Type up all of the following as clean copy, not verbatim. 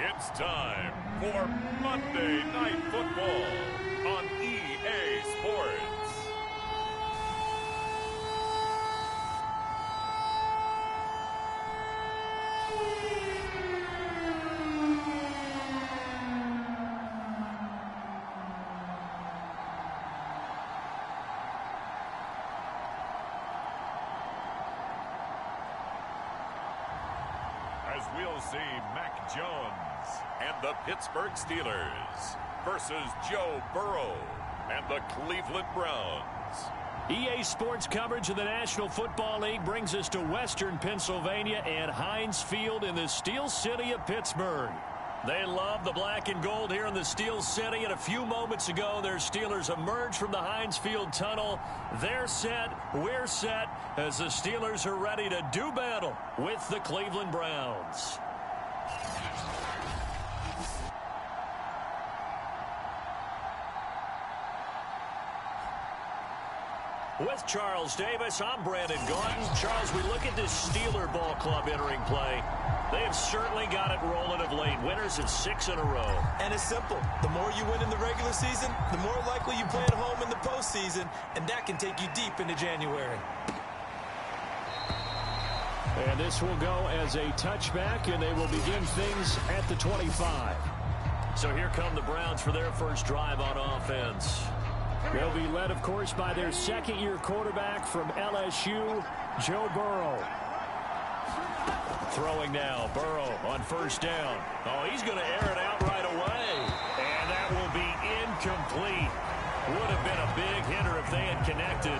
It's time for Monday Night Football on EA Sports. As we'll see Mac Jones and the Pittsburgh Steelers versus Joe Burrow and the Cleveland Browns. EA Sports coverage of the National Football League brings us to Western Pennsylvania and Heinz Field in the Steel City of Pittsburgh. They love the black and gold here in the Steel City, and a few moments ago their Steelers emerged from the Heinz Field tunnel. They're set, we're set, as the Steelers are ready to do battle with the Cleveland Browns. With Charles Davis, I'm Brandon Gaudin. Charles, we look at this Steeler ball club entering play. They have certainly got it rolling of late. Winners of 6 in a row. And it's simple. The more you win in the regular season, the more likely you play at home in the postseason, and that can take you deep into January. And this will go as a touchback, and they will begin things at the 25. So here come the Browns for their first drive on offense. They'll be led, of course, by their second-year quarterback from LSU, Joe Burrow. Throwing now, Burrow on first down. Oh, he's going to air it out right away. And that will be incomplete. Would have been a big hitter if they had connected.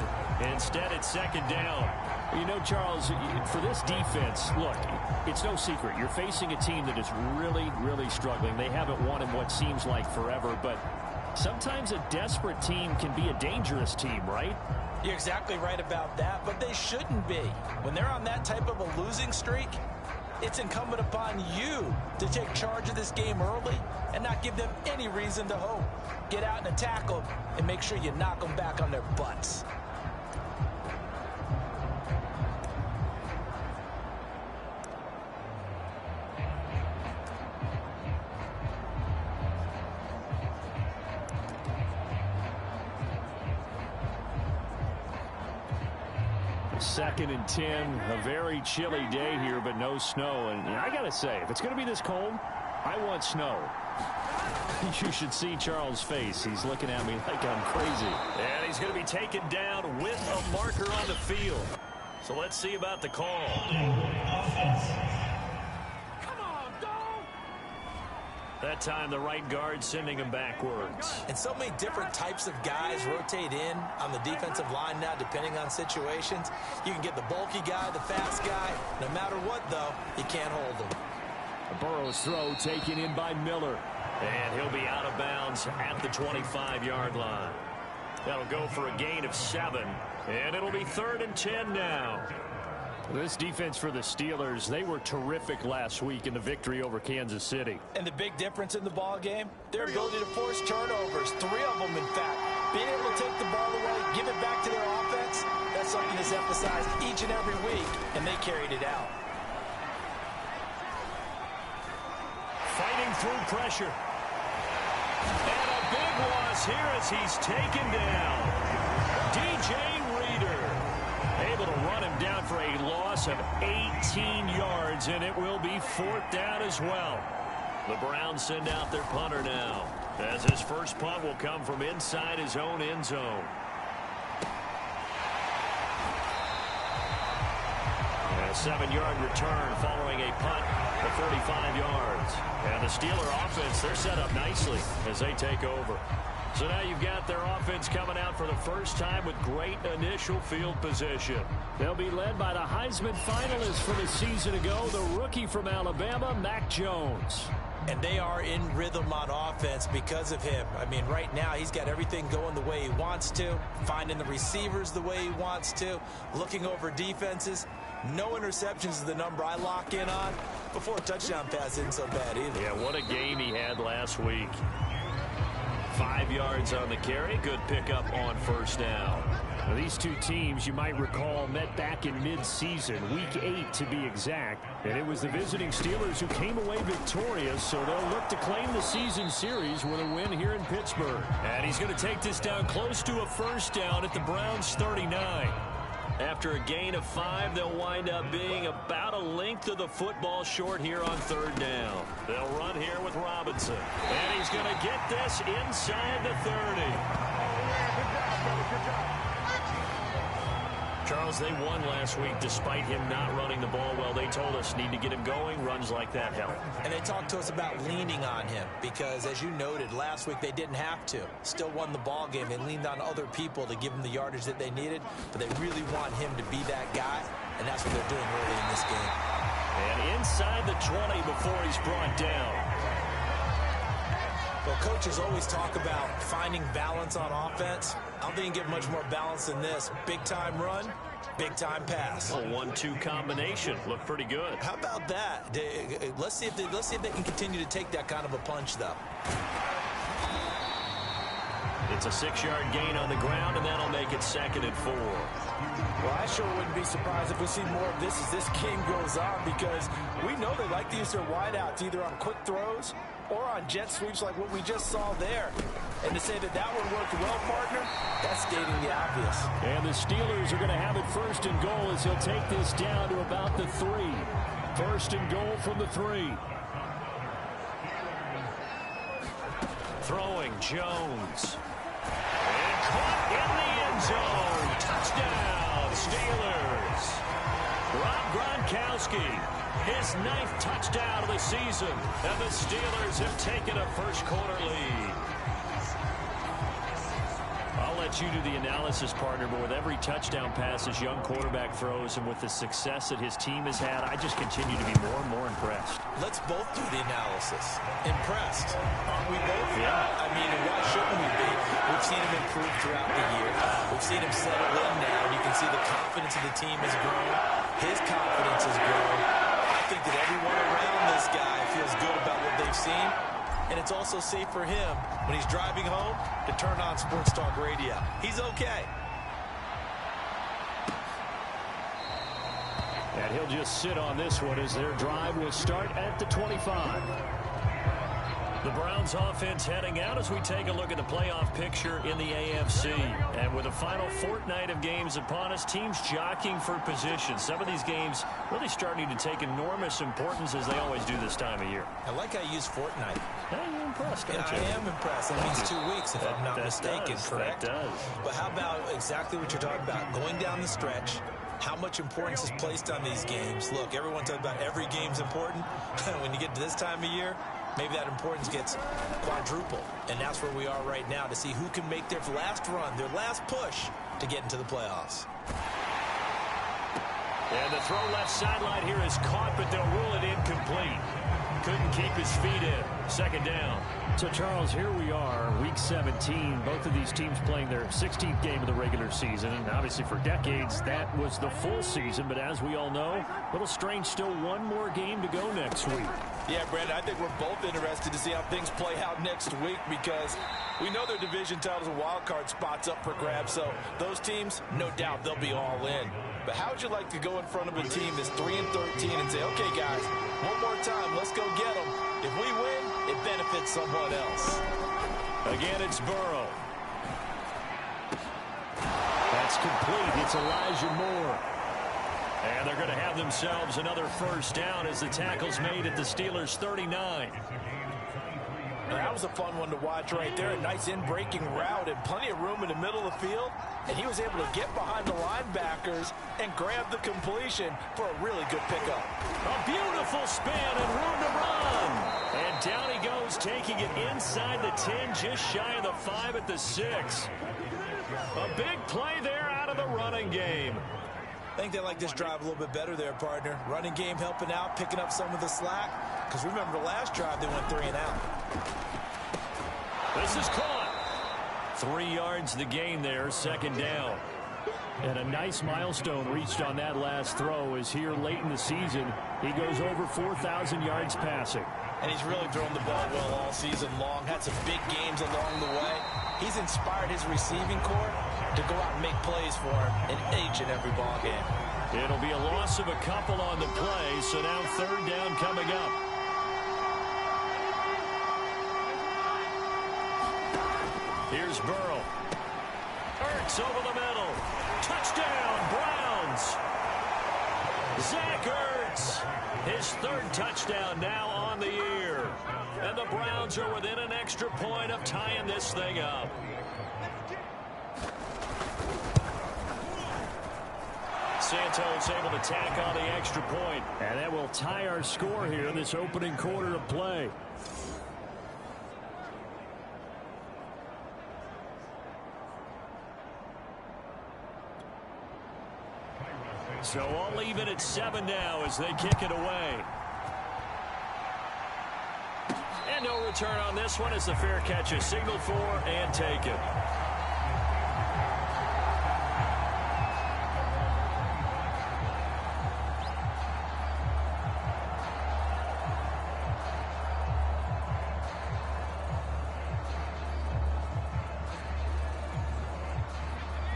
Instead, it's second down. You know, Charles, for this defense, look, it's no secret. You're facing a team that is really, really struggling. They haven't won in what seems like forever, but sometimes a desperate team can be a dangerous team, right? You're exactly right about that, but they shouldn't be. When they're on that type of a losing streak, it's incumbent upon you to take charge of this game early and not give them any reason to hope. Get out and attack them and make sure you knock them back on their butts. Second and 10, a very chilly day here, but no snow. And I got to say, if it's going to be this cold, I want snow. You should see Charles' face. He's looking at me like I'm crazy. And he's going to be taken down with a marker on the field. So let's see about the call. That time, the right guard sending him backwards. And so many different types of guys rotate in on the defensive line now, depending on situations. You can get the bulky guy, the fast guy. No matter what, though, you can't hold him. Burrow's throw taken in by Miller. And he'll be out of bounds at the 25-yard line. That'll go for a gain of 7. And it'll be 3rd and 10 now. This defense for the Steelers, they were terrific last week in the victory over Kansas City. And the big difference in the ball game, their ability to force turnovers, 3 of them in fact. Being able to take the ball away, give it back to their offense, that's something that's emphasized each and every week, and they carried it out. Fighting through pressure. And a big loss here as he's taken down. DJ Reader able to run him down for a loss of 18 yards, and it will be 4th down as well. The Browns send out their punter now, as his first punt will come from inside his own end zone. A 7-yard return following a punt of 45 yards. And the Steeler offense, they're set up nicely as they take over. So now you've got their offense coming out for the first time with great initial field position. They'll be led by the Heisman finalist from a season ago, the rookie from Alabama, Mac Jones. And they are in rhythm on offense because of him. I mean, right now he's got everything going the way he wants to, finding the receivers the way he wants to, looking over defenses. No interceptions is the number I lock in on. Before a touchdown pass isn't so bad either. Yeah, what a game he had last week. 5 yards on the carry. Good pickup on first down. Now, these two teams, you might recall, met back in mid-season, Week 8 to be exact. And it was the visiting Steelers who came away victorious, so they'll look to claim the season series with a win here in Pittsburgh. And he's going to take this down close to a first down at the Browns' 39. After a gain of 5, they'll wind up being about a length of the football short here on 3rd down. They'll run here with Robinson. And he's going to get this inside the 30. Charles, they won last week despite him not running the ball well. They told us need to get him going. Runs like that help. And they talked to us about leaning on him because, as you noted, last week they didn't have to. Still won the ball game. They leaned on other people to give them the yardage that they needed, but they really want him to be that guy, and that's what they're doing early in this game. And inside the 20 before he's brought down. Well, coaches always talk about finding balance on offense. I don't think you can get much more balance than this. Big-time run, big-time pass. A 1-2 combination. Looked pretty good. How about that? Let's see if they can continue to take that kind of a punch, though. It's a 6-yard gain on the ground, and that'll make it 2nd and 4. Well, I sure wouldn't be surprised if we see more of this as this game goes on, because we know they like to use their wideouts either on quick throws or on jet sweeps like what we just saw there. And to say that that one worked well, partner, that's stating the obvious. And the Steelers are going to have it 1st and goal as he'll take this down to about the 3. 1st and goal from the 3. Throwing Jones. And caught in the end zone. Touchdown, Steelers. Rob Gronkowski, his 9th touchdown of the season. And the Steelers have taken a first-quarter lead. I'll let you do the analysis, partner, but with every touchdown pass this young quarterback throws and with the success that his team has had, I just continue to be more and more impressed. Let's both do the analysis. Impressed. Aren't we both? Yeah. I mean, why shouldn't we be? We've seen him improve throughout the year. We've seen him settle in now, and you can see the confidence of the team has grown. His confidence has grown. I think that everyone around this guy feels good about what they've seen. And it's also safe for him when he's driving home to turn on Sports Talk Radio. He's okay. And he'll just sit on this one as their drive will start at the 25. The Browns offense heading out as we take a look at the playoff picture in the AFC. And with the final fortnight of games upon us, teams jockeying for position. Some of these games really starting to take enormous importance as they always do this time of year. I like how you use fortnight. Hey, you're impressed, aren't you? I am impressed. That means 2 weeks, if I'm not mistaken, correct? That does. But how about exactly what you're talking about? Going down the stretch, how much importance is placed on these games? Look, everyone talks about every game's important. When you get to this time of year, maybe that importance gets quadrupled. And that's where we are right now to see who can make their last run, their last push to get into the playoffs. And the throw left sideline here is caught, but they'll rule it incomplete. Couldn't keep his feet in. 2nd down. So, Charles, here we are, Week 17. Both of these teams playing their 16th game of the regular season. And obviously for decades, that was the full season. But as we all know, a little strange, still one more game to go next week. Yeah, Brandon, I think we're both interested to see how things play out next week, because we know their division titles and wild card spots up for grabs. So those teams, no doubt, they'll be all in. But how would you like to go in front of a team that's 3-13 and say, okay, guys, one more time, let's go get them. If we win, it benefits someone else. Again, it's Burrow. That's complete. It's Elijah Moore. And they're going to have themselves another first down as the tackle's made at the Steelers' 39. That was a fun one to watch right there. A nice in-breaking route and plenty of room in the middle of the field. And he was able to get behind the linebackers and grab the completion for a really good pickup. A beautiful spin and room to run. And down he goes, taking it inside the 10, just shy of the 5 at the 6. A big play there out of the running game. I think they like this drive a little bit better there, partner. Running game helping out, picking up some of the slack. Because remember, the last drive, they went 3 and out. This is caught. 3 yards the gain there, 2nd down. And a nice milestone reached on that last throw is here late in the season. He goes over 4,000 yards passing. And he's really thrown the ball well all season long. Had some big games along the way. He's inspired his receiving corps. to go out and make plays for him in each and every ball game. It'll be a loss of a couple on the play, so now third down coming up. Here's Burrow. Ertz over the middle. Touchdown, Browns. Zach Ertz, his third touchdown now on the year. And the Browns are within an extra point of tying this thing up. Santos able to tack on the extra point. And that will tie our score here in this opening quarter of play. So all even at 7 now as they kick it away. And no return on this one as the fair catch is signaled for and taken.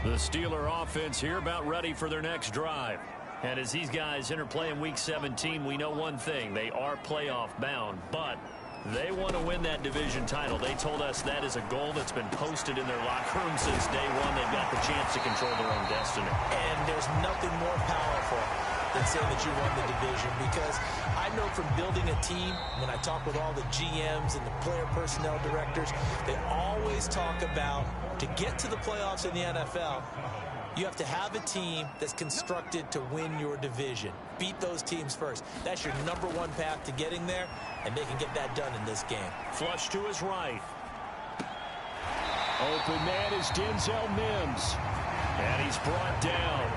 The Steeler offense here about ready for their next drive. And as these guys interplay in Week 17, we know one thing. They are playoff bound, but they want to win that division title. They told us that is a goal that's been posted in their locker room since day one. They've got the chance to control their own destiny. And there's nothing more powerful than saying that you won the division, because I know from building a team, when I talk with all the GMs and the player personnel directors, they always talk about, to get to the playoffs in the NFL, you have to have a team that's constructed to win your division. Beat those teams first. That's your number one path to getting there, and they can get that done in this game. Flush to his right. Open man is Denzel Mims. And he's brought down.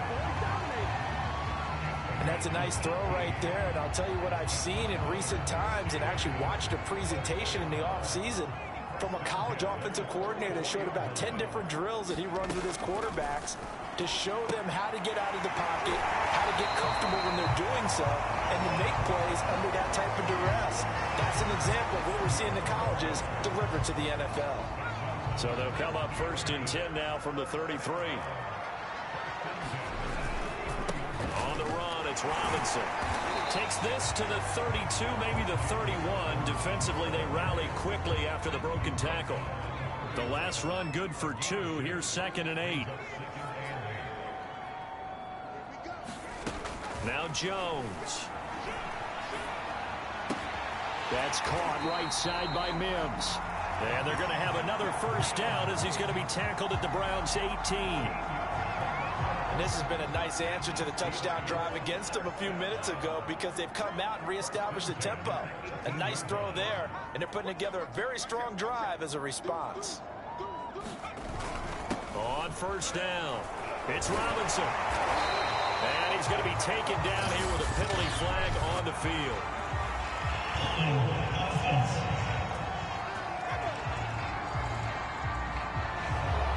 And that's a nice throw right there. And I'll tell you what I've seen in recent times, and actually watched a presentation in the offseason from a college offensive coordinator that showed about 10 different drills that he runs with his quarterbacks to show them how to get out of the pocket, how to get comfortable when they're doing so, and to make plays under that type of duress. That's an example of what we're seeing in the colleges delivered to the NFL. So they'll come up first and 10 now from the 33. On the run, it's Robinson. Takes this to the 32, maybe the 31. Defensively, they rally quickly after the broken tackle. The last run good for 2. Here's 2nd and 8. Now Jones. That's caught right side by Mims. And they're going to have another first down as he's going to be tackled at the Browns' 18. And this has been a nice answer to the touchdown drive against them a few minutes ago, because they've come out and reestablished the tempo. A nice throw there, and they're putting together a very strong drive as a response. On first down, it's Robinson. And he's going to be taken down here with a penalty flag on the field.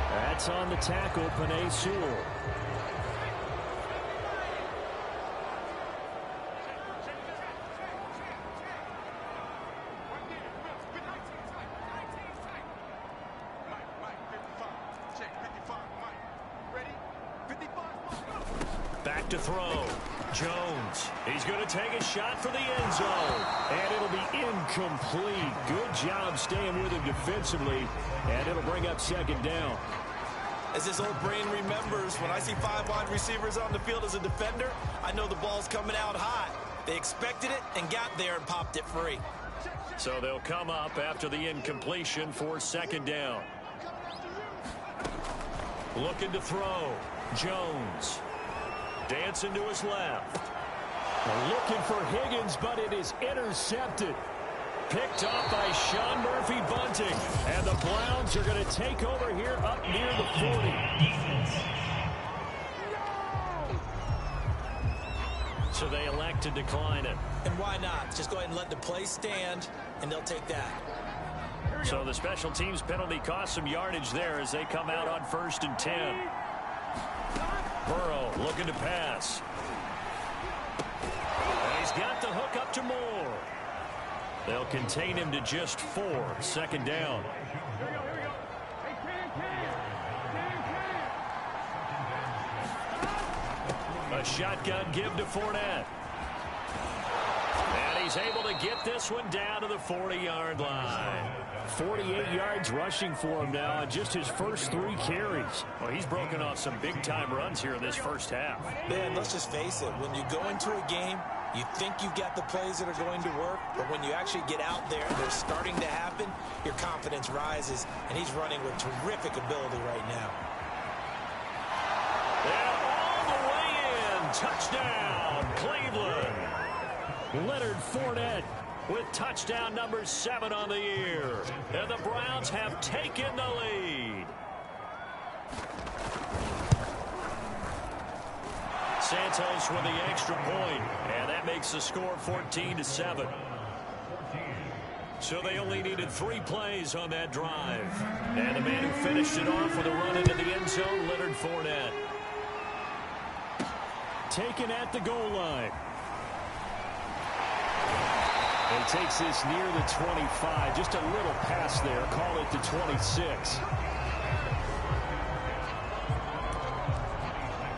That's on the tackle, Penei Sewell. Back to throw. Jones. He's going to take a shot for the end zone. And it'll be incomplete. Good job staying with him defensively. And it'll bring up 2nd down. As this old brain remembers, when I see 5 wide receivers on the field as a defender, I know the ball's coming out hot. They expected it and got there and popped it free. So they'll come up after the incompletion for 2nd down. Looking to throw. Jones. Dancing to his left. Looking for Higgins, but it is intercepted. Picked off by Sean Murphy-Bunting. And the Browns are going to take over here up near the 40. So they elect to decline it. And why not? Just go ahead and let the play stand, and they'll take that. So the special teams penalty cost some yardage there as they come out on 1st and 10. Burrow looking to pass. And he's got the hook up to Moore. They'll contain him to just 4. 2nd down. A shotgun give to Fournette. And he's able to get this one down to the 40-yard line. 48 yards rushing for him now on just his first 3 carries. Well, he's broken off some big-time runs here in this first half. Man, let's just face it. When you go into a game, you think you've got the plays that are going to work, but when you actually get out there and they're starting to happen, your confidence rises, and he's running with terrific ability right now. And all the way in. Touchdown, Cleveland. Leonard Fournette with touchdown number 7 on the year. And the Browns have taken the lead. Santos with the extra point, and that makes the score 14-7. So they only needed 3 plays on that drive. And the man who finished it off with a run into the end zone, Leonard Fournette. Taken at the goal line. And takes this near the 25. Just a little pass there. Call it the 26.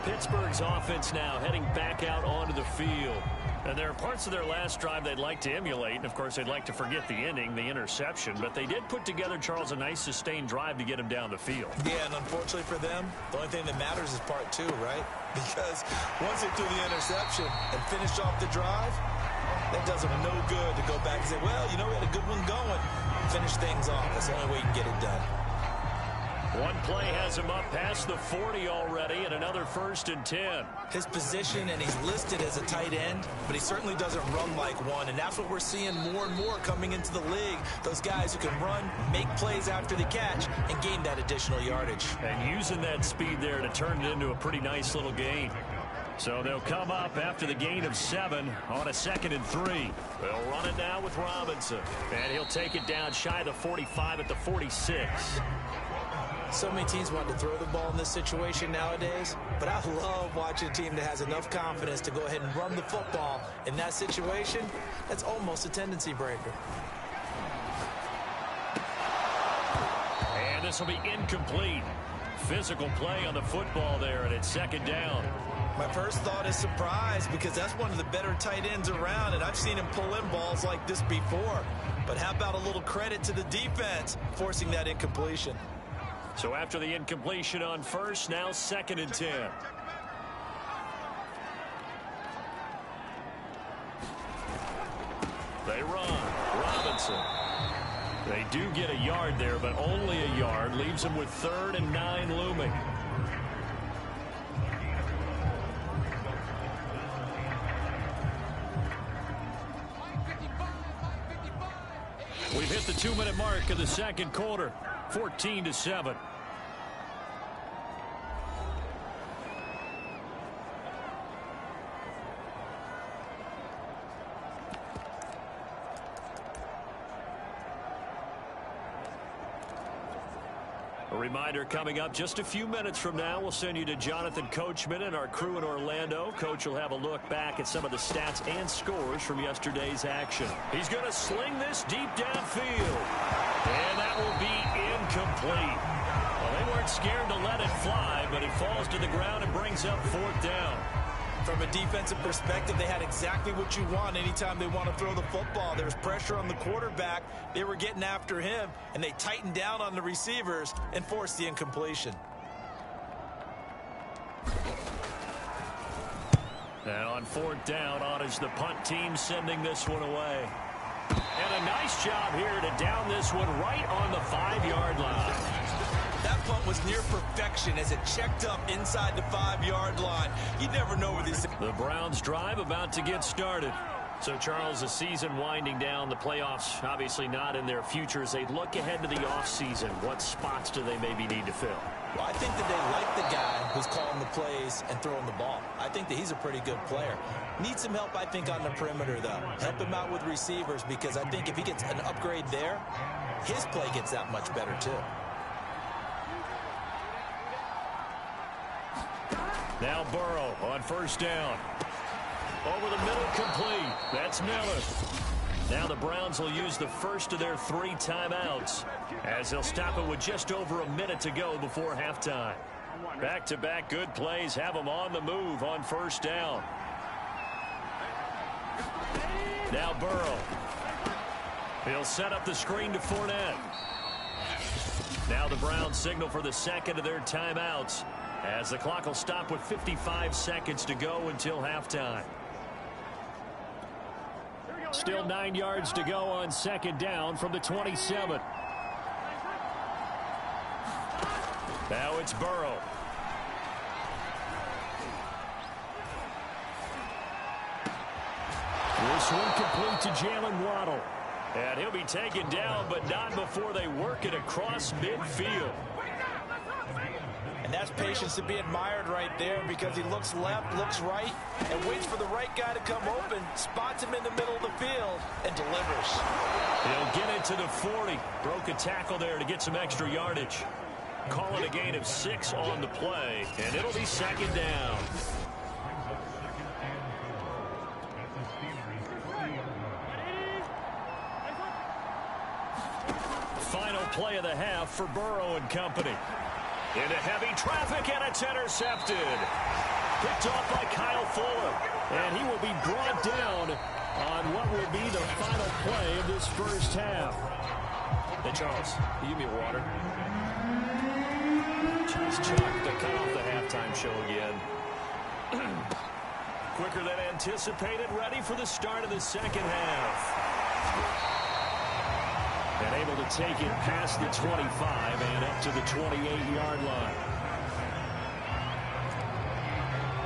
Pittsburgh's offense now heading back out onto the field. And there are parts of their last drive they'd like to emulate. And, of course, they'd like to forget the ending, the interception. But they did put together, Charles, a nice sustained drive to get him down the field. Yeah, and unfortunately for them, the only thing that matters is part 2, right? Because once they threw the interception and finished off the drive, that does them no good to go back and say, well, you know, we had a good one going. Finish things off. That's the only way you can get it done. One play has him up past the 40 already, and another 1st and 10. His position, and he's listed as a tight end, but he certainly doesn't run like one, and that's what we're seeing more and more coming into the league. Those guys who can run, make plays after the catch, and gain that additional yardage. And using that speed there to turn it into a pretty nice little gain. So they'll come up after the gain of 7 on a 2nd and 3. They'll run it now with Robinson. And he'll take it down shy of the 45 at the 46. So many teams want to throw the ball in this situation nowadays, but I love watching a team that has enough confidence to go ahead and run the football in that situation. That's almost a tendency breaker. And this will be incomplete. Physical play on the football there, and it's 2nd down. My first thought is surprise, because that's one of the better tight ends around, and I've seen him pull in balls like this before. But how about a little credit to the defense forcing that incompletion? So after the incompletion on 1st, now 2nd and 10. They run. Robinson. They do get a yard there, but only a yard. Leaves them with 3rd and 9 looming. We've hit the 2-minute mark of the 2nd quarter. 14-7. A reminder coming up just a few minutes from now, we'll send you to Jonathan Coachman and our crew in Orlando. Coach will have a look back at some of the stats and scores from yesterday's action. He's going to sling this deep downfield. And that will be incomplete. Well, they weren't scared to let it fly, but it falls to the ground and brings up 4th down. From a defensive perspective, they had exactly what you want anytime they want to throw the football. There was pressure on the quarterback. They were getting after him, and they tightened down on the receivers and forced the incompletion. And on 4th down, on is the punt team sending this one away. And a nice job here to down this one right on the 5-yard line. That punt was near perfection as it checked up inside the 5-yard line. You never know where this... The Browns drive about to get started. So, Charles, the season winding down, the playoffs obviously not in their future. As they look ahead to the offseason, what spots do they maybe need to fill? Well, I think that they like the guy who's calling the plays and throwing the ball. I think that he's a pretty good player. Needs some help, I think, on the perimeter, though. Help him out with receivers, because I think if he gets an upgrade there, his play gets that much better, too. Now Burrow on 1st down. Over the middle, complete. That's Miller. Now the Browns will use the first of their 3 timeouts, as they'll stop it with just over a minute to go before halftime. Back-to-back good plays have them on the move on first down. Now Burrow. He'll set up the screen to Fournette. Now the Browns signal for the second of their timeouts as the clock will stop with 55 seconds to go until halftime. Still 9 yards to go on second down from the 27. Now it's Burrow. This one complete to Jalen Waddle. And he'll be taken down, but not before they work it across midfield. And that's patience to be admired right there, because he looks left, looks right, and waits for the right guy to come open, spots him in the middle of the field, and delivers. He'll get it to the 40. Broke a tackle there to get some extra yardage. Call it a gain of 6 on the play, and it'll be second down. Final play of the half for Burrow and company. Into heavy traffic, and it's intercepted. Picked off by Kyle Fuller. And he will be brought down on what will be the final play of this first half. Hey, Charles, can you give me a water? Jeez, Chuck, they cut off the halftime show again. Quicker than anticipated, ready for the start of the second half. And able to take it past the 25 and up to the 28-yard line.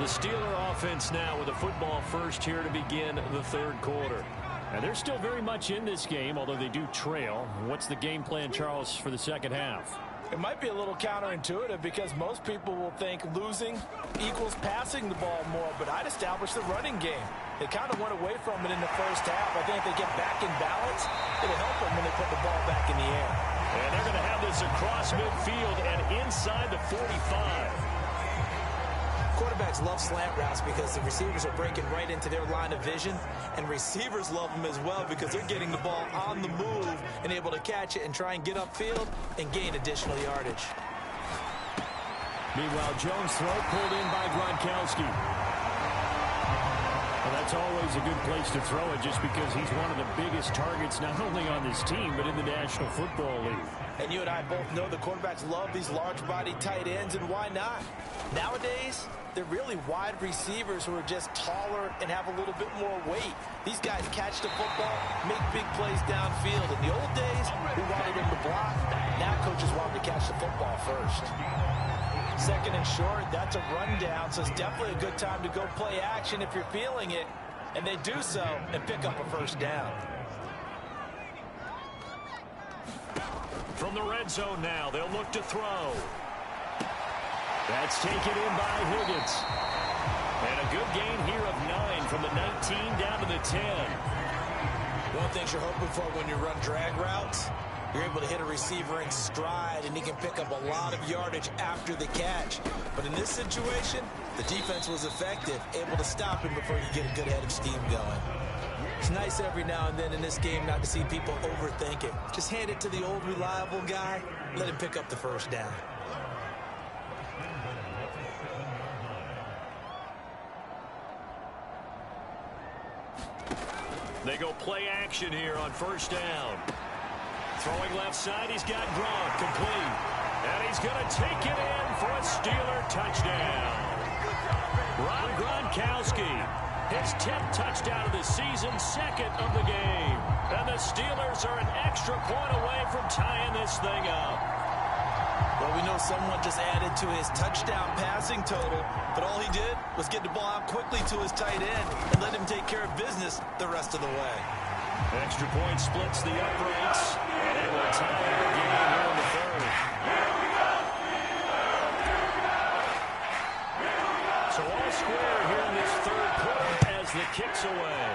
The Steeler offense now with a football first here to begin the third quarter. And they're still very much in this game, although they do trail. What's the game plan, Charles, for the second half? It might be a little counterintuitive, because most people will think losing equals passing the ball more, but I'd establish the running game. They kind of went away from it in the first half. I think if they get back in balance, it'll help them when they put the ball back in the air. And they're going to have this across midfield and inside the 45. Quarterbacks love slant routes because the receivers are breaking right into their line of vision, and receivers love them as well because they're getting the ball on the move and able to catch it and try and get upfield and gain additional yardage. Meanwhile, Jones' throw pulled in by Gronkowski. Well, that's always a good place to throw it, just because he's one of the biggest targets not only on this team but in the National Football League. And you and I both know the quarterbacks love these large-body tight ends, and why not? Nowadays, they're really wide receivers who are just taller and have a little bit more weight. These guys catch the football, make big plays downfield. In the old days, we wanted them to block. Now coaches want them to catch the football first. Second and short, that's a rundown, so it's definitely a good time to go play action if you're feeling it. And they do so and pick up a first down. From the red zone now, they'll look to throw. That's taken in by Higgins. And a good gain here of 9 from the 19 down to the 10. One of the things you're hoping for when you run drag routes, you're able to hit a receiver in stride, and he can pick up a lot of yardage after the catch. But in this situation, the defense was effective, able to stop him before he get a good head of steam going. It's nice every now and then in this game not to see people overthink it. Just hand it to the old reliable guy, let him pick up the first down. They go play action here on first down. Throwing left side, he's got Gronk complete. And he's going to take it in for a Steeler touchdown. Rob Gronkowski, his 10th touchdown of the season, second of the game. And the Steelers are an extra point away from tying this thing up. Well, we know someone just added to his touchdown passing total, but all he did was get the ball out quickly to his tight end and let him take care of business the rest of the way. Extra point splits the uprights, and they will tie the game here in the third. So all square here in this third quarter as the kick's away.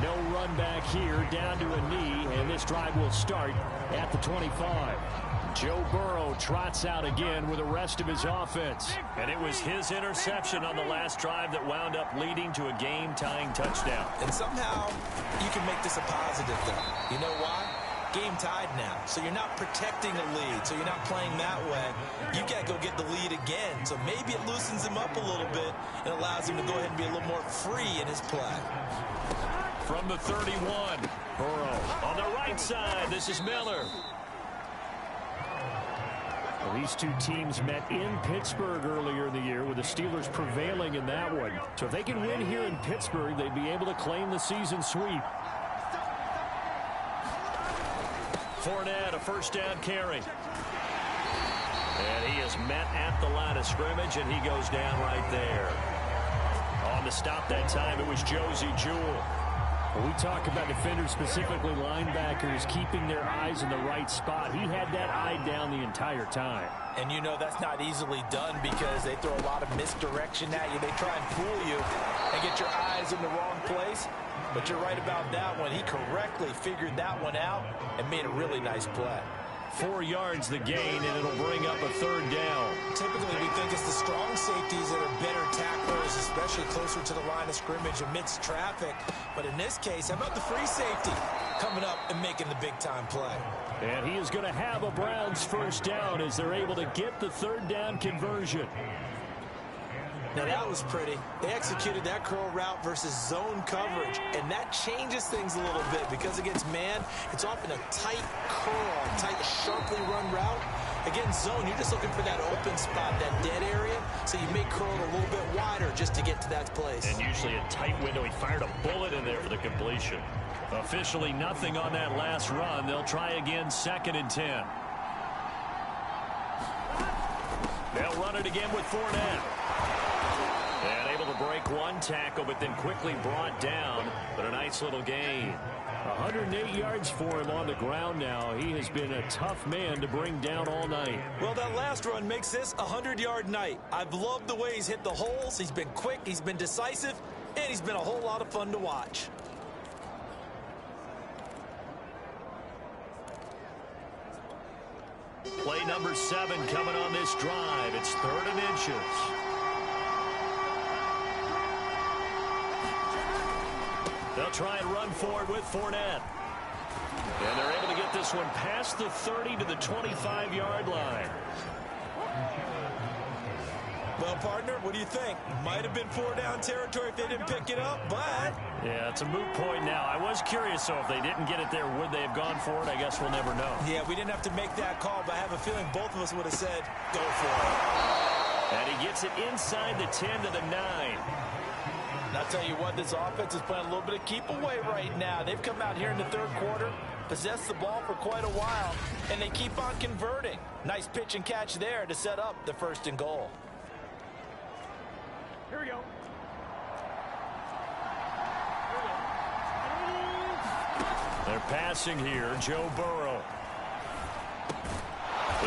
No run back here, down to a knee, and this drive will start at the 25. Joe Burrow trots out again with the rest of his offense. And it was his interception on the last drive that wound up leading to a game-tying touchdown. And somehow you can make this a positive, though. You know why? game tied now. So you're not protecting a lead. So you're not playing that way. You got to go get the lead again. So maybe it loosens him up a little bit and allows him to go ahead and be a little more free in his play. From the 31, Burrow on the right side. This is Miller. Well, these two teams met in Pittsburgh earlier in the year, with the Steelers prevailing in that one. So if they can win here in Pittsburgh, they'd be able to claim the season sweep. Fournette, a first down carry. And he is met at the line of scrimmage, and he goes down right there. On the stop that time, it was Josie Jewell. When we talk about defenders, specifically linebackers, keeping their eyes in the right spot, he had that eye down the entire time. And you know that's not easily done because they throw a lot of misdirection at you. They try and fool you and get your eyes in the wrong place. But you're right about that one. He correctly figured that one out and made a really nice play. 4 yards the gain, and it'll bring up a third down. Typically, we think it's the strong safeties that are better tacklers, especially closer to the line of scrimmage amidst traffic. But in this case, how about the free safety coming up and making the big-time play? And he is going to have a Browns first down as they're able to get the third down conversion. Now, that was pretty. They executed that curl route versus zone coverage, and that changes things a little bit because against man, it's often a tight curl, tight, sharply run route. Against zone, you're just looking for that open spot, that dead area, so you may curl it a little bit wider just to get to that place. And usually a tight window. He fired a bullet in there for the completion. Officially nothing on that last run. They'll try again, 2nd and 10. They'll run it again with Fournette. And able to break one tackle, but then quickly brought down. But a nice little gain. 108 yards for him on the ground now. He has been a tough man to bring down all night. Well, that last run makes this a 100-yard night. I've loved the way he's hit the holes. He's been quick, he's been decisive, and he's been a whole lot of fun to watch. Play number 7 coming on this drive. It's 3rd and inches. They'll try and run forward with Fournette. And they're able to get this one past the 30 to the 25-yard line. Well, partner, what do you think? Might have been 4-down territory if they didn't pick it up, but... Yeah, it's a moot point now. I was curious, so if they didn't get it there, would they have gone for it? I guess we'll never know. Yeah, we didn't have to make that call, but I have a feeling both of us would have said, go for it. And he gets it inside the 10 to the 9. And I'll tell you what, this offense is playing a little bit of keep away right now. They've come out here in the third quarter, possessed the ball for quite a while, and they keep on converting. Nice pitch and catch there to set up the 1st and goal. Here we go. They're passing here. Joe Burrow.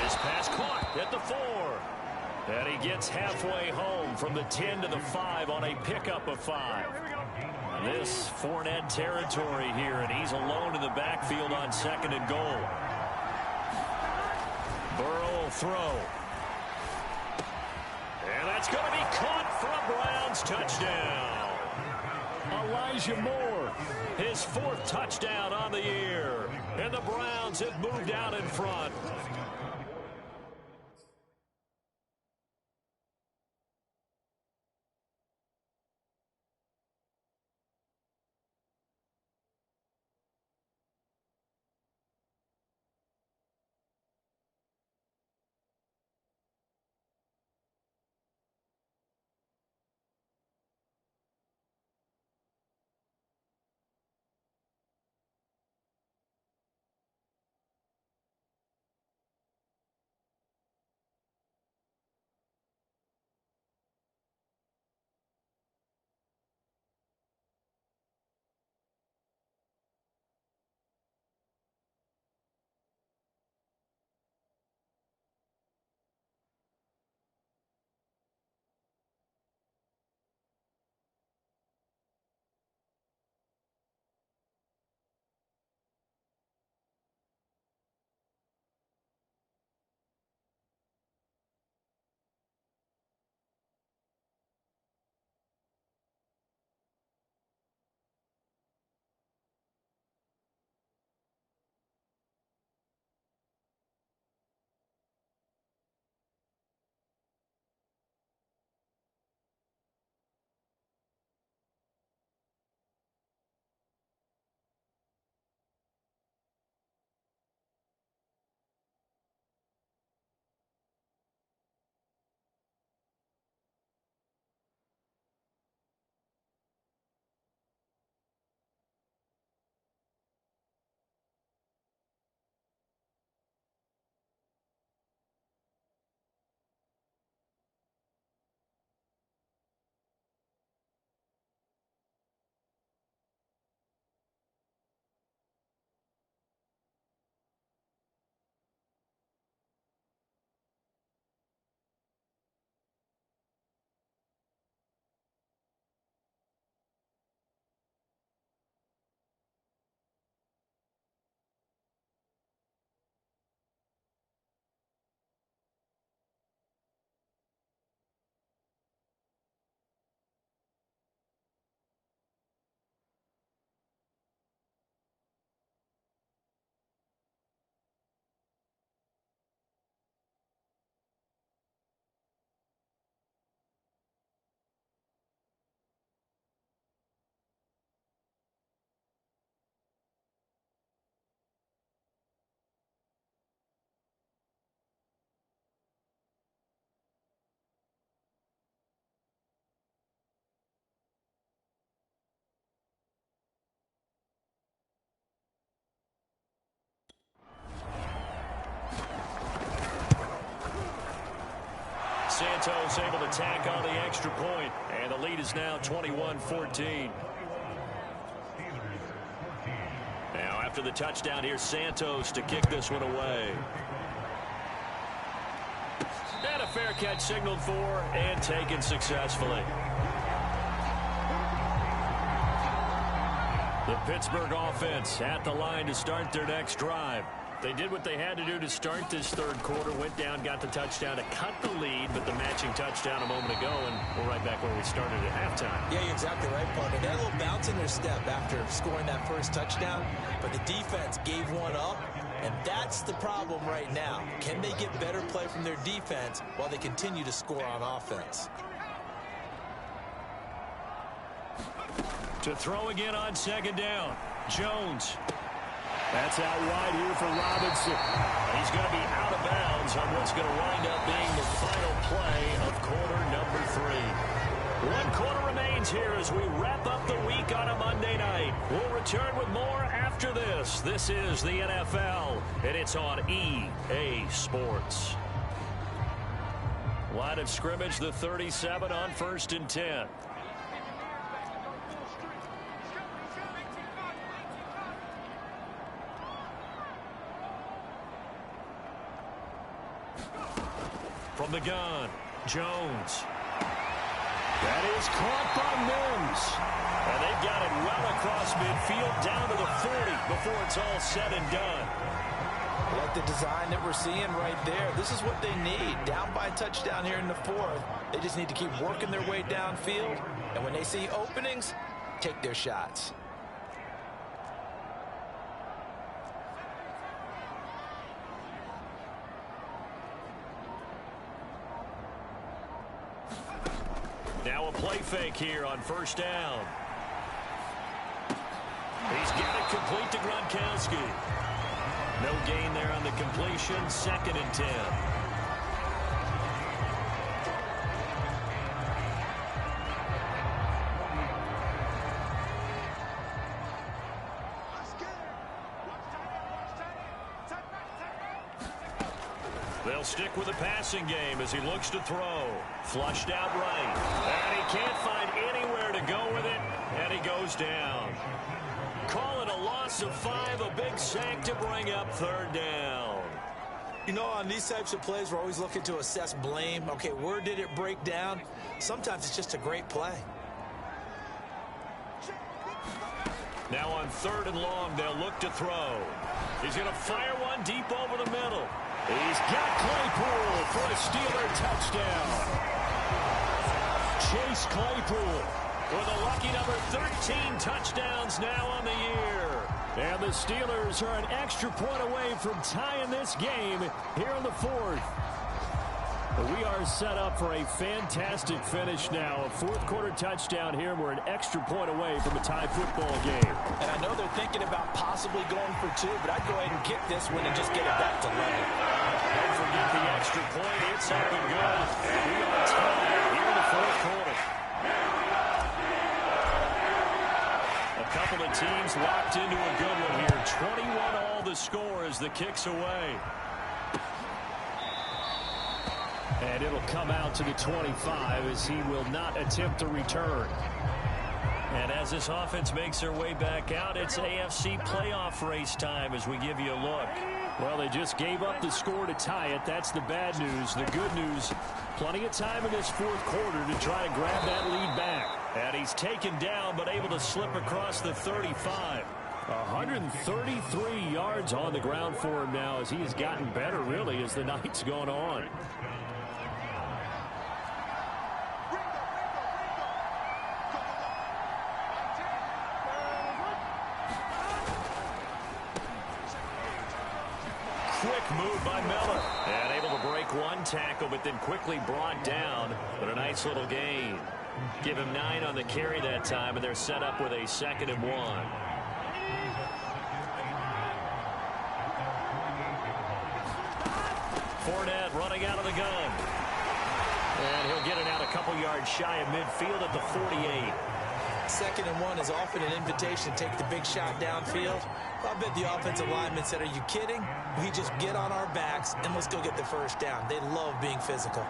His pass caught at the 4. And he gets halfway home from the 10 to the 5 on a pickup of 5. This Fournette territory here, and he's alone in the backfield on 2nd and goal. Burrow will throw. And that's going to be caught for a Browns touchdown. Elijah Moore, his 4th touchdown on the year. And the Browns have moved out in front. Santos able to tack on the extra point, and the lead is now 21-14. Now after the touchdown, here's Santos to kick this one away. And a fair catch signaled for and taken successfully. The Pittsburgh offense at the line to start their next drive. They did what they had to do to start this third quarter, went down, got the touchdown to cut the lead, but the matching touchdown a moment ago, and we're right back where we started at halftime. Yeah, you're exactly right, partner. They had a little bounce in their step after scoring that first touchdown, but the defense gave one up, and that's the problem right now. Can they get better play from their defense while they continue to score on offense? To throw again on second down, Jones. That's out wide here for Robinson. He's going to be out of bounds on what's going to wind up being the final play of quarter number 3. 1 quarter remains here as we wrap up the week on a Monday night. We'll return with more after this. This is the NFL, and it's on EA Sports. Line of scrimmage, the 37 on 1st and 10. From the gun, Jones. That is caught by Mims. And they've got it well across midfield down to the 40 before it's all said and done. I like the design that we're seeing right there. This is what they need. Down by a touchdown here in the 4th. They just need to keep working their way downfield. And when they see openings, take their shots. Now a play fake here on 1st down. He's got it complete to Gronkowski. No gain there on the completion. 2nd and 10. They'll stick with the passing game as he looks to throw. Flushed out right. And he can't find anywhere to go with it. And he goes down. Call it a loss of 5. A big sack to bring up 3rd down. You know, on these types of plays, we're always looking to assess blame. Okay, where did it break down? Sometimes it's just a great play. Now on 3rd and long, they'll look to throw. He's going to fire one deep over the middle. He's got Claypool for a Steeler touchdown. Chase Claypool with a lucky number 13 touchdowns now on the year. And the Steelers are an extra point away from tying this game here in the 4th. We are set up for a fantastic finish now. A 4th quarter touchdown here. We're an extra point away from a tie football game. And I know they're thinking about possibly going for 2, but I'd go ahead and kick this one and just get it back to Leonard. Don't forget the extra point. It's up and good. And we are tied here in the 4th quarter. A couple of teams locked into a good one here. 21 all the score as the kick's away. And it'll come out to the 25 as he will not attempt to return. And as this offense makes their way back out, it's AFC playoff race time as we give you a look. Well, they just gave up the score to tie it. That's the bad news. The good news, plenty of time in this 4th quarter to try to grab that lead back. And he's taken down but able to slip across the 35. 133 yards on the ground for him now as he has gotten better, really, as the night's gone on. Quick move by Miller. And able to break one tackle, but then quickly brought down. But a nice little gain. Give him 9 on the carry that time, and they're set up with a 2nd and 1. Fournette running out of the gun. And he'll get it out a couple yards shy of midfield at the 48. 2nd and 1 is often an invitation to take the big shot downfield. I bet the offensive lineman said, are you kidding? We just get on our backs and let's go get the 1st down. They love being physical.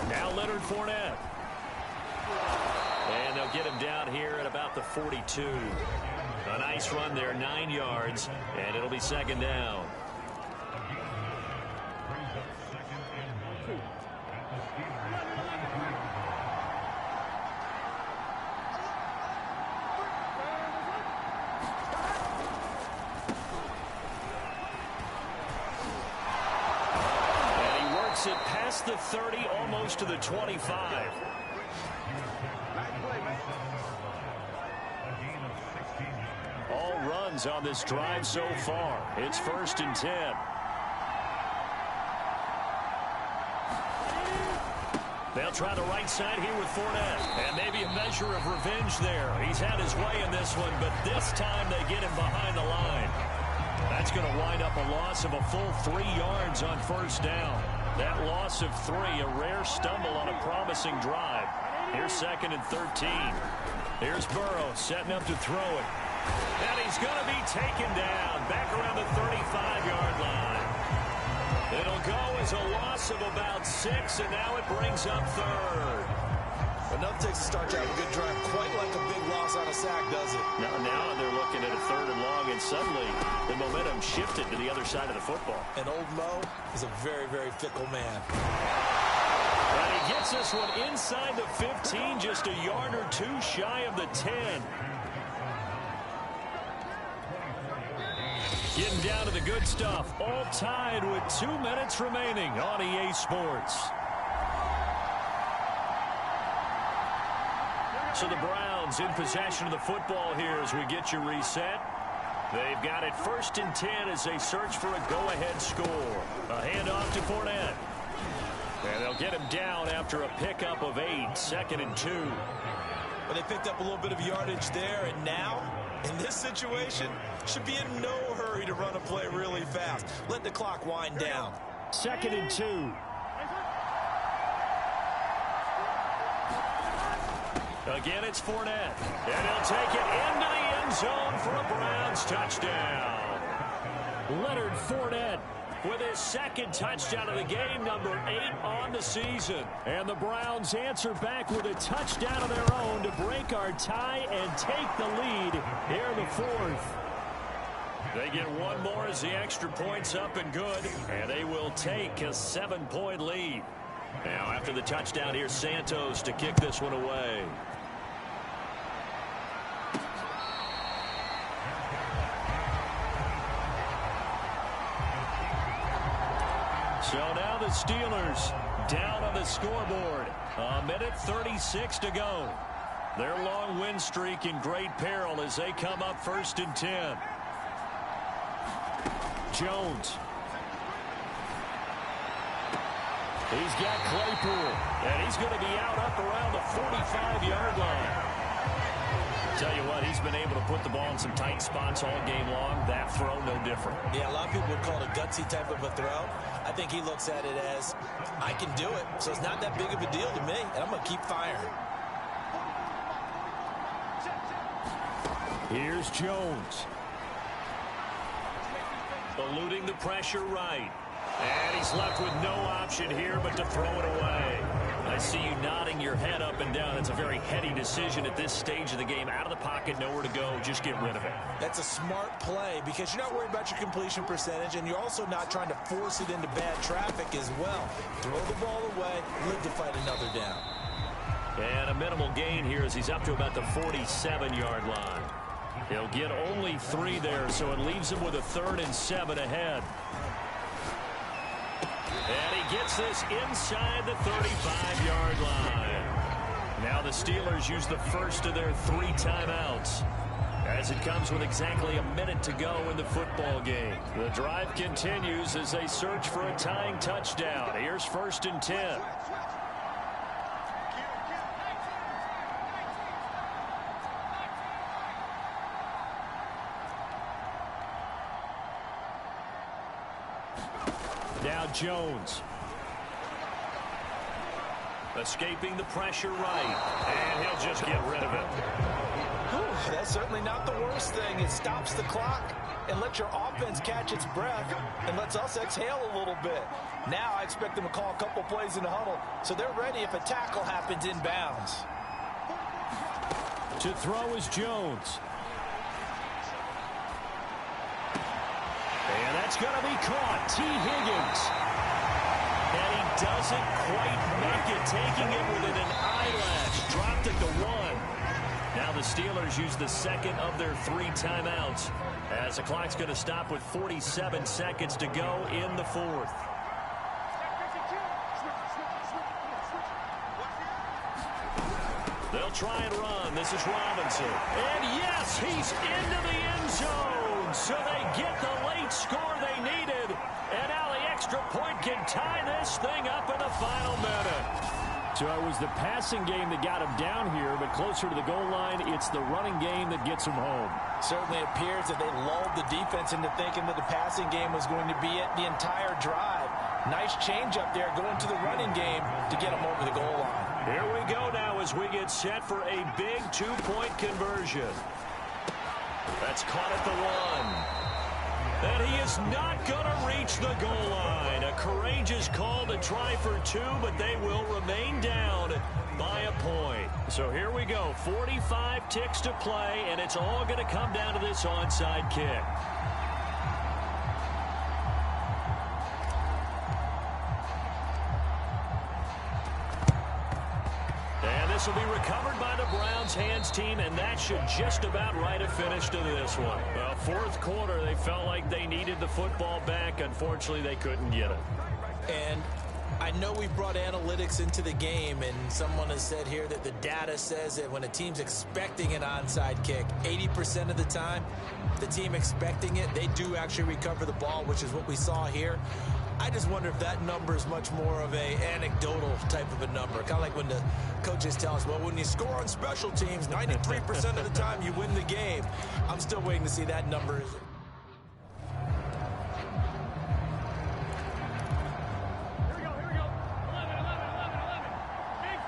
Now Leonard Fournette. And they'll get him down here at about the 42. A nice run there, 9 yards, and it'll be second down. It past the 30, almost to the 25. All runs on this drive so far. It's 1st and 10. They'll try the right side here with Fournette. And maybe a measure of revenge there. He's had his way in this one, but this time they get him behind the line. That's going to wind up a loss of a full 3 yards on 1st down. That loss of 3, a rare stumble on a promising drive. Here's 2nd and 13. Here's Burrow setting up to throw it. And he's going to be taken down back around the 35-yard line. It'll go as a loss of about 6, and now it brings up 3rd. Enough takes to start to have a good drive. Quite like a big loss on a sack, does it? Now they're looking at a 3rd and long, and suddenly the momentum shifted to the other side of the football. And old Mo is a very, very fickle man. And he gets this one inside the 15, just a yard or 2 shy of the 10. Getting down to the good stuff, all tied with 2 minutes remaining on EA Sports. So the Browns in possession of the football here as we get you reset. They've got it 1st and 10 as they search for a go-ahead score. A handoff to Fournette. And they'll get him down after a pickup of 8, 2nd and 2. But they picked up a little bit of yardage there, and now, in this situation, should be in no hurry to run a play really fast. Let the clock wind down. 2nd and 2. Again, it's Fournette. And he'll take it into the end zone for a Browns touchdown. Leonard Fournette with his 2nd touchdown of the game, number 8 on the season. And the Browns answer back with a touchdown of their own to break our tie and take the lead here in the 4th. They get one more as the extra point's up and good, and they will take a 7-point lead. Now, after the touchdown, here's Santos to kick this one away. So now the Steelers down on the scoreboard. 1:36 to go. Their long win streak in great peril as they come up 1st and 10. Jones. He's got Claypool, and he's going to be out up around the 45-yard line. Tell you what, he's been able to put the ball in some tight spots all game long. That throw, no different. Yeah, a lot of people would call it a gutsy type of a throw. I think he looks at it as, I can do it, so it's not that big of a deal to me, and I'm going to keep firing. Here's Jones. Eluding the pressure right. And he's left with no option here but to throw it away. I see you nodding your head up and down. It's a very heady decision at this stage of the game. Out of the pocket, nowhere to go. Just get rid of it. That's a smart play because you're not worried about your completion percentage, and you're also not trying to force it into bad traffic as well. Throw the ball away, live to fight another down. And a minimal gain here as he's up to about the 47-yard line. He'll get only 3 there, so it leaves him with a 3rd and 7 ahead. And he gets this inside the 35-yard line. Now the Steelers use the first of their 3 timeouts as it comes with exactly a minute to go in the football game. The drive continues as they search for a tying touchdown. Here's 1st and 10. Now Jones. Escaping the pressure right. And he'll just get rid of it. That's certainly not the worst thing. It stops the clock. and let your offense catch its breath and lets us exhale a little bit. Now I expect them to call a couple plays in the huddle so they're ready if a tackle happens inbounds. To throw is Jones. And that's going to be caught. T. Higgins. And he doesn't quite make it, taking it within an eyelash. Dropped it to 1. Now the Steelers use the second of their 3 timeouts as the clock's going to stop with 47 seconds to go in the 4th. They'll try and run. This is Robinson. And yes, he's into the end zone. So they get the late score they needed. And now the extra point can tie this thing up in the final minute. So it was the passing game that got him down here, but closer to the goal line, it's the running game that gets him home. Certainly appears that they lulled the defense into thinking that the passing game was going to be it the entire drive. Nice change up there going to the running game to get him over the goal line. Here we go now as we get set for a big 2-point conversion. That's caught at the 1. And he is not going to reach the goal line. A courageous call to try for 2, but they will remain down by a point. So here we go. 45 ticks to play, and it's all going to come down to this onside kick. This will be recovered by the Browns hands team, and that should just about write a finish to this one. Well, 4th quarter, they felt like they needed the football back. Unfortunately, they couldn't get it. And I know we brought analytics into the game, and someone has said here that the data says that when a team's expecting an onside kick, 80% of the time, the team expecting it, they do actually recover the ball, which is what we saw here. I just wonder if that number is much more of a anecdotal type of a number. Kind of like when the coaches tell us, well, when you score on special teams, 93% of the time you win the game. I'm still waiting to see that number. Here we go. 11. Big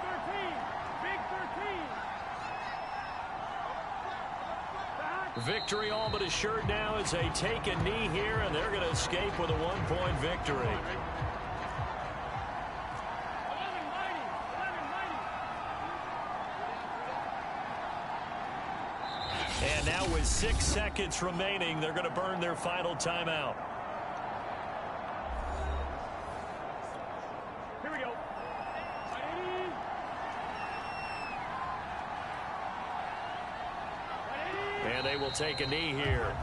13. Victory all but assured now as they take a knee here, and they're going to escape with a 1-point victory. And now with 6 seconds remaining, they're going to burn their final timeout. Here we go. And they will take a knee here.